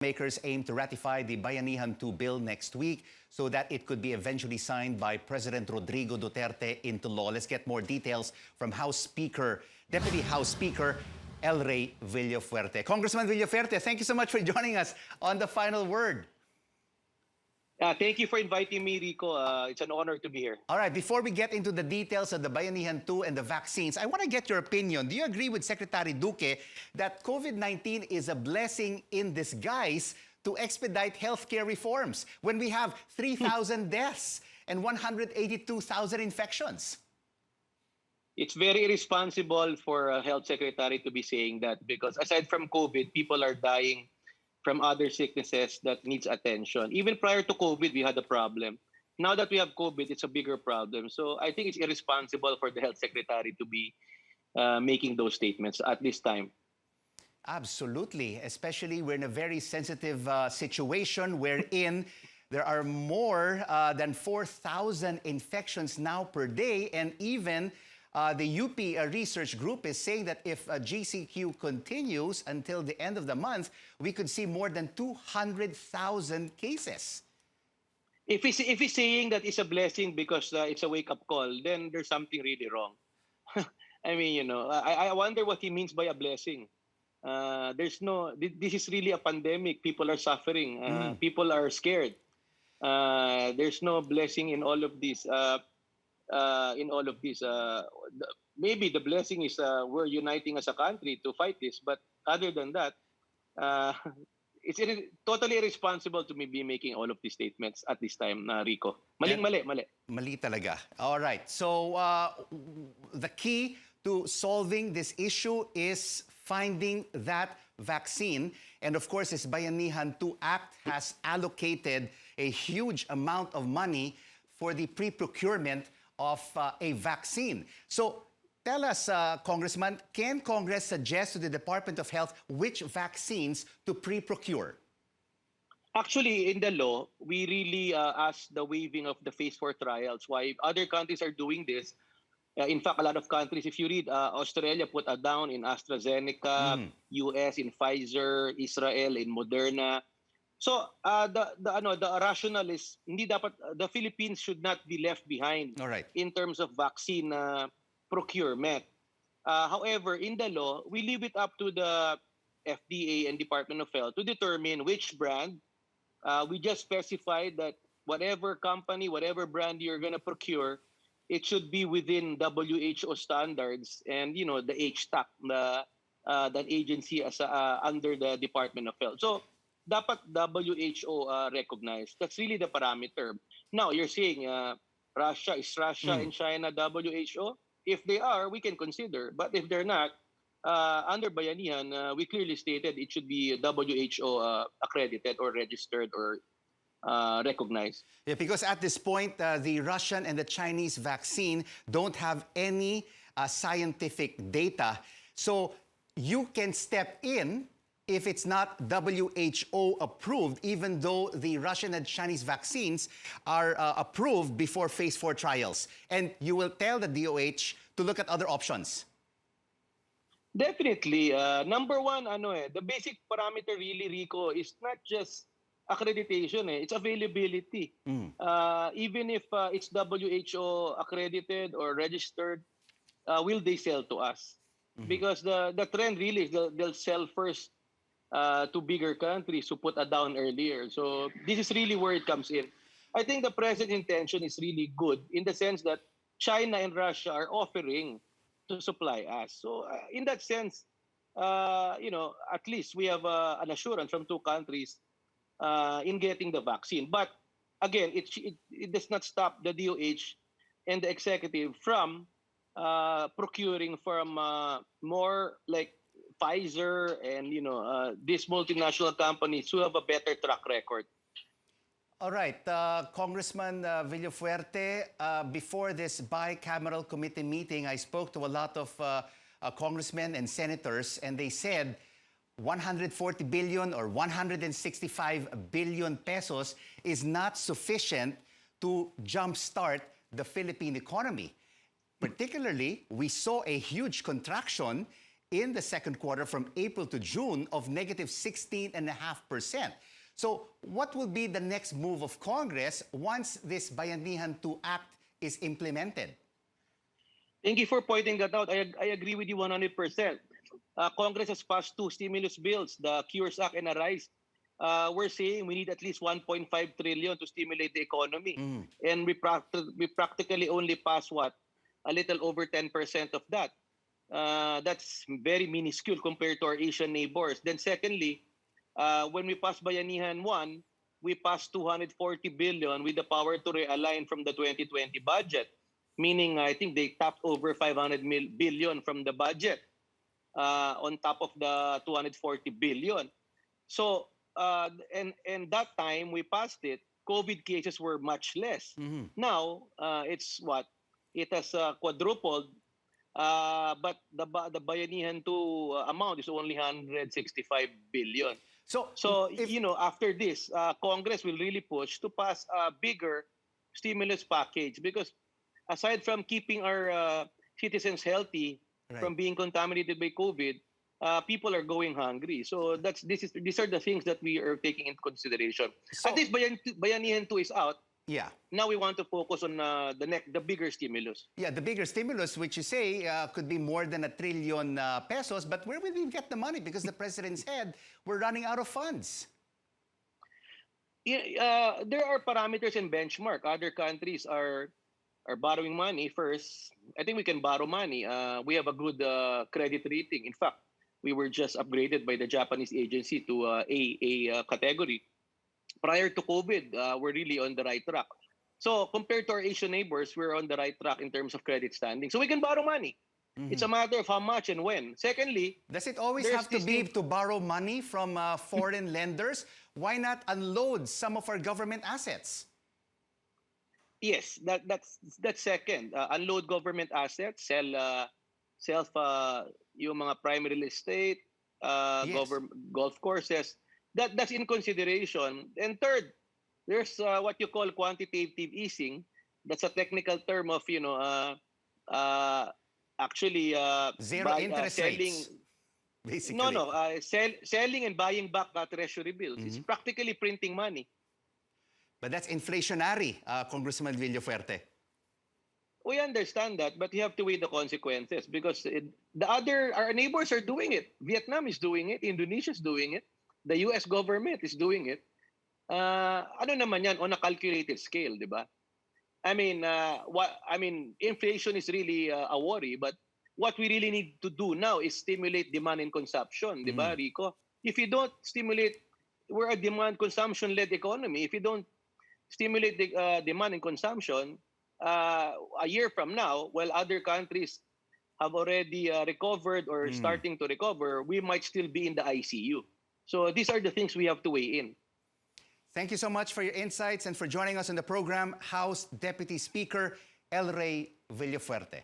Lawmakers aim to ratify the Bayanihan 2 bill next week so that it could be eventually signed by President Rodrigo Duterte into law. Let's get more details from Deputy House Speaker LRay Villafuerte. Congressman Villafuerte, thank you so much for joining us on The Final Word. Thank you for inviting me, Rico. It's an honor to be here. All right, before we get into the details of the Bayanihan 2 and the vaccines, I want to get your opinion. Do you agree with Secretary Duque that COVID-19 is a blessing in disguise to expedite healthcare reforms when we have 3,000 deaths and 182,000 infections? It's very irresponsible for a health secretary to be saying that because aside from COVID, people are dying from other sicknesses that needs attention. Even prior to COVID, we had a problem. Now that we have COVID, it's a bigger problem. So I think it's irresponsible for the health secretary to be making those statements at this time. Absolutely, especially we're in a very sensitive situation wherein there are more than 4,000 infections now per day, and even the UP research group is saying that if GCQ continues until the end of the month, we could see more than 200,000 cases. If he's saying that it's a blessing because it's a wake-up call, then there's something really wrong. I mean, you know, I wonder what he means by a blessing. This is really a pandemic. People are suffering. People are scared. There's no blessing in all of this. Maybe the blessing is we're uniting as a country to fight this. But other than that, it's totally irresponsible to be making all of these statements at this time, Rico. Mali. Mali talaga. All right. So the key to solving this issue is finding that vaccine. And of course, this Bayanihan 2 Act has allocated a huge amount of money for the pre-procurement of a vaccine. So tell us, Congressman, can Congress suggest to the Department of Health which vaccines to pre-procure? Actually, in the law, we really ask the waiving of the phase 4 trials. Why other countries are doing this? In fact, a lot of countries, if you read, Australia put a down in AstraZeneca, US in Pfizer, Israel in Moderna. So the rationale is hindi dapat the Philippines should not be left behind in terms of vaccine procurement. However, in the law, we leave it up to the FDA and Department of Health to determine which brand. We just specified that whatever company, whatever brand you're going to procure, it should be within WHO standards and the HTAC, that agency as under the Department of Health. So dapat WHO recognized. That's really the parameter. Now, you're saying Russia and China WHO? If they are, we can consider. But if they're not, under Bayanihan, we clearly stated it should be WHO accredited or registered or recognized. Yeah, because at this point, the Russian and the Chinese vaccine don't have any scientific data. So you can step in if it's not WHO approved, even though the Russian and Chinese vaccines are approved before phase 4 trials. And you will tell the DOH to look at other options. Definitely. Number one, the basic parameter really, Rico, is not just accreditation. It's availability. Even if it's WHO accredited or registered, will they sell to us? Because the trend really is they'll sell first to bigger countries who put a down earlier. So this is really where it comes in. I think the present intention is really good in the sense that China and Russia are offering to supply us. So in that sense, at least we have an assurance from two countries in getting the vaccine. But again, it does not stop the DOH and the executive from procuring from more like Pfizer and these multinational companies who have a better track record. All right, Congressman Villafuerte, before this bicameral committee meeting, I spoke to a lot of congressmen and senators, and they said 140 billion or 165 billion pesos is not sufficient to jumpstart the Philippine economy. Particularly, we saw a huge contraction in the second quarter from April to June of negative 16.5%. So what will be the next move of Congress once this Bayanihan 2 Act is implemented? Thank you for pointing that out. I agree with you 100%. Congress has passed two stimulus bills, the Cures Act and Arise. We're saying we need at least 1.5 trillion to stimulate the economy. And we practically only pass what? A little over 10% of that. That's very minuscule compared to our Asian neighbors. Then secondly, when we passed Bayanihan 1, we passed 240 billion with the power to realign from the 2020 budget. Meaning, I think they tapped over 500 billion from the budget on top of the 240 billion. So, and that time we passed it, COVID cases were much less. Now, it's what? It has quadrupled, but the Bayanihan 2 amount is only 165 billion. So if, you know, after this, Congress will really push to pass a bigger stimulus package because aside from keeping our citizens healthy from being contaminated by COVID, people are going hungry. So these are the things that we are taking into consideration. At least Bayanihan 2 is out. Yeah. Now we want to focus on the bigger stimulus. Yeah, the bigger stimulus, which you say could be more than 1 trillion pesos. But where will we get the money? Because the president said we're running out of funds. Yeah, there are parameters and benchmark. Other countries are borrowing money first. I think we can borrow money. We have a good credit rating. In fact, we were just upgraded by the Japanese agency to A category. Prior to COVID, we're really on the right track. So compared to our Asian neighbors, we're on the right track in terms of credit standing. So we can borrow money. It's a matter of how much and when. Secondly, does it always have to be to borrow money from foreign lenders? Why not unload some of our government assets? Yes, that's second. Unload government assets, sell yung mga primary real estate, golf courses. That's in consideration. And third, there's what you call quantitative easing. That's a technical term of actually zero interest selling, rates. Basically. No, selling and buying back treasury bills. It's practically printing money. But that's inflationary, Congressman Villafuerte. We understand that, but you have to weigh the consequences because our neighbors are doing it. Vietnam is doing it. Indonesia is doing it. The U.S. government is doing it. Ano naman yan on a calculated scale, di ba? I mean, inflation is really a worry, but what we really need to do now is stimulate demand and consumption, di ba, Rico? If you don't stimulate, we're a demand consumption-led economy. If you don't stimulate the demand and consumption, a year from now, while other countries have already recovered or starting to recover, we might still be in the ICU. So these are the things we have to weigh in. Thank you so much for your insights and for joining us on the program, House Deputy Speaker LRay Villafuerte.